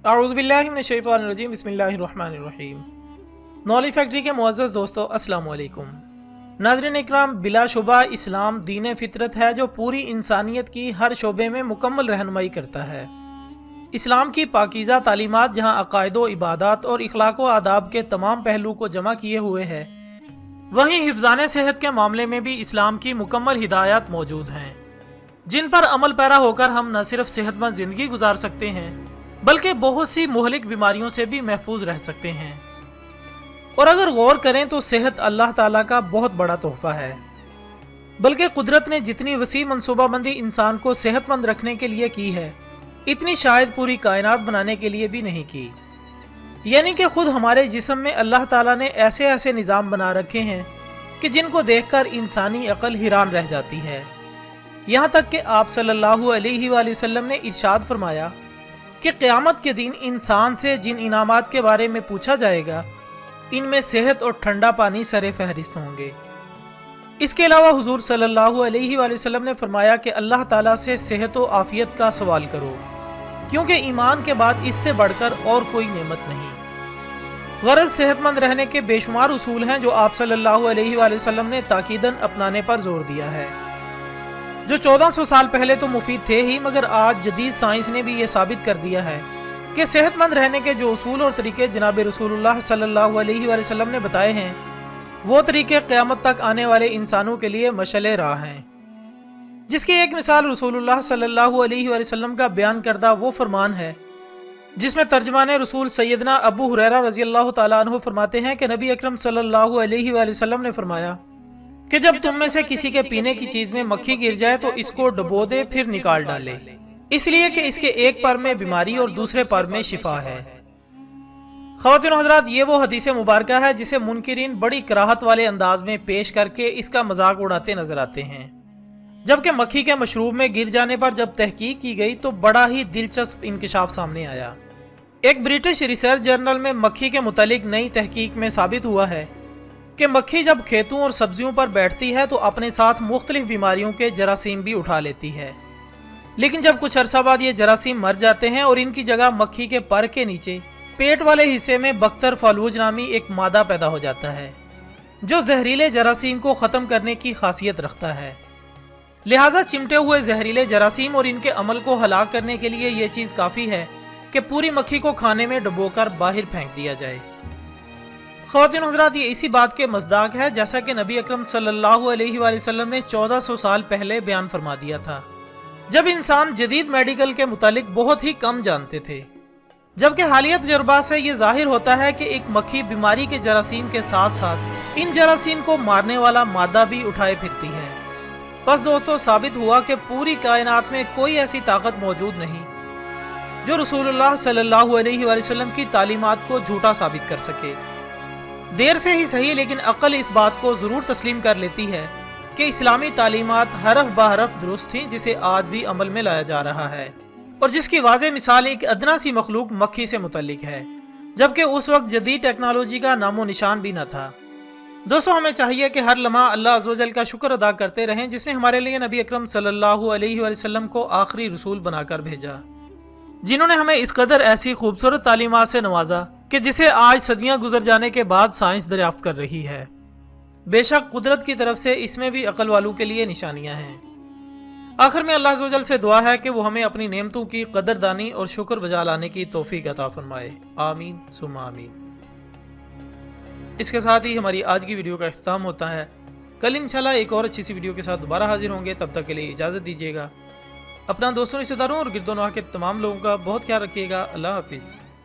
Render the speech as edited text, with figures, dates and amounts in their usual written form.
अऊज़ु बिल्लाहि मिनश शैतानिर रजीम बिस्मिल्लाहिर रहमानिर रहीम। Knowledge factory के मुअज़्ज़ज़ दोस्तों, अस्सलामु अलैकुम। नाज़रीन इकराम, बिलाशुबा इस्लाम दीन फितरत है जो पूरी इंसानियत की हर शोबे में मुकम्मल रहनुमाई करता है। इस्लाम की पाकीज़ा तालीमात जहाँ अक़ायद व इबादत और इखलाक व आदाब के तमाम पहलू को जमा किए हुए है, वहीं हिफ्ज़ाने सेहत के मामले में भी इस्लाम की मुकम्मल हिदायत मौजूद हैं, जिन पर अमल पैरा होकर हम न सिर्फ सेहतमंद ज़िंदगी गुजार सकते हैं बल्कि बहुत सी मुहलिक बीमारियों से भी महफूज रह सकते हैं। और अगर गौर करें तो सेहत अल्लाह ताला का बहुत बड़ा तोहफा है, बल्कि कुदरत ने जितनी वसी मनसूबाबंदी इंसान को सेहतमंद रखने के लिए की है, इतनी शायद पूरी कायनात बनाने के लिए भी नहीं की। यानी कि खुद हमारे जिस्म में अल्लाह ताला ने ऐसे ऐसे निज़ाम बना रखे हैं कि जिनको देखकर इंसानी अकल हैरान रह जाती है। यहाँ तक कि आप सल्लल्लाहु अलैहि वसल्लम ने इरशाद फरमाया कि क़यामत के दिन इंसान से जिन इनामात के बारे में पूछा जाएगा, इनमें सेहत और ठंडा पानी सरे फहरिस्त होंगे। इसके अलावा हुजूर सल्लल्लाहु अलैहि वसल्लम ने फरमाया कि अल्लाह ताला से सेहत और आफियत का सवाल करो, क्योंकि ईमान के बाद इससे बढ़कर और कोई नेमत नहीं। गरज सेहतमंद रहने के बेशुमार उसूल हैं जो आप सल्लल्लाहु अलैहि वसल्लम ने ताकीदन अपनाने पर जोर दिया है, जो 1400 साल पहले तो मुफीद थे ही, मगर आज जदीद साइंस ने भी ये साबित कर दिया है कि सेहतमंद रहने के जो उसूल और तरीके जनाब रसूलुल्लाह सल्लल्लाहु अलैहि वसल्लम ने बताए हैं, वो तरीके क़यामत तक आने वाले इंसानों के लिए मशअल राह हैं। जिसकी एक मिसाल रसूलुल्लाह सल्लल्लाहु अलैहि वसल्लम का बयान करदा वो फरमान है, जिसमें तर्जमान रसूल सैयदना अबू हुरैरा रज़ी अल्लाह तआला अन्हु फरमाते हैं कि नबी अकरम सल्लल्लाहु अलैहि वसल्लम ने फरमाया कि जब तुम में से किसी के पीने की चीज में मक्खी गिर जाए तो इसको डुबो दे, फिर निकाल डाले, इसलिए कि इसके एक पर में बीमारी और दूसरे पर में शिफा है। ख़वातीन व हज़रात, ये वो हदीस मुबारक है जिसे मुनकिरीन बड़ी कराहत वाले अंदाज में पेश करके इसका मजाक उड़ाते नजर आते हैं, जबकि मक्खी के मशरूब में गिर जाने पर जब तहकीक की गई तो बड़ा ही दिलचस्प इंकशाफ सामने आया। एक ब्रिटिश रिसर्च जर्नल में मक्खी के मुतालिक नई तहकीक में साबित हुआ है कि मक्खी जब खेतों और सब्जियों पर बैठती है तो अपने साथ मुख्तलिफ बीमारियों के जरासीम भी उठा लेती है, लेकिन जब कुछ अरसा बाद ये जरासीम मर जाते हैं और इनकी जगह मक्खी के पर के नीचे पेट वाले हिस्से में बख्तर फालूज नामी एक मादा पैदा हो जाता है, जो जहरीले जरासीम को ख़त्म करने की खासियत रखता है। लिहाजा चिमटे हुए जहरीले जरासीम और इनके अमल को हलाक करने के लिए ये चीज़ काफ़ी है कि पूरी मक्खी को खाने में डुबोकर बाहर फेंक दिया जाए। ख़वातीन व हज़रात, ये इसी बात के मज़दाक है जैसा कि नबी अकरम सल्लल्लाहु अलैहि वसल्लम ने 1400 साल पहले बयान फरमा दिया था, जब इंसान जदीद मेडिकल के मुतालिक बहुत ही कम जानते थे, जबकि हालिया तजुर्बा से ये जाहिर होता है कि एक मक्खी बीमारी के जरासीम के साथ साथ इन जरासीम को मारने वाला मादा भी उठाए फिरती है। बस दोस्तों, साबित हुआ कि पूरी कायनात में कोई ऐसी ताकत मौजूद नहीं जो रसूलुल्लाह सल्लल्लाहु अलैहि वसल्लम की तालीमात को झूठा साबित कर सके। देर से ही सही, लेकिन अक्ल इस बात को ज़रूर तस्लीम कर लेती है कि इस्लामी तालीमात हरफ बहरफ दुरुस्त थी, जिसे आज भी अमल में लाया जा रहा है और जिसकी वाज़ेह मिसाल एक अदना सी मखलूक मक्खी से मुतल्लिक है, जबकि उस वक्त जदीद टेक्नोलॉजी का नामो निशान भी न था। दोस्तों, हमें चाहिए कि हर लम्हा अल्लाह अज़्ज़ व जल का शुक्र अदा करते रहें, जिसने हमारे लिए नबी अकरम सल्लल्लाहु अलैहि वसल्लम को आखिरी रसूल बनाकर भेजा, जिन्होंने हमें इस कदर ऐसी खूबसूरत तालीमात से नवाजा कि जिसे आज सदियां गुजर जाने के बाद साइंस दरियाफ्त कर रही है। बेशक कुदरत की तरफ से इसमें भी अकल वालों के लिए निशानियां हैं। आखिर में अल्लाह अज़्ज़ व जल से दुआ है कि वो हमें अपनी नेमतों की कदरदानी और शुक्र बजा लाने की तौफीक अता फरमाए। आमीन सुम्मा आमीन। इसके साथ ही हमारी आज की वीडियो का इख्तिताम होता है। कल इंशाल्लाह एक और अच्छी सी वीडियो के साथ दोबारा हाजिर होंगे। तब तक के लिए इजाज़त दीजिएगा। अपना दोस्तों, रिश्तेदारों और गिरदोनवाह के तमाम लोगों का बहुत ख्याल रखिएगा। अल्लाह हाफिज़।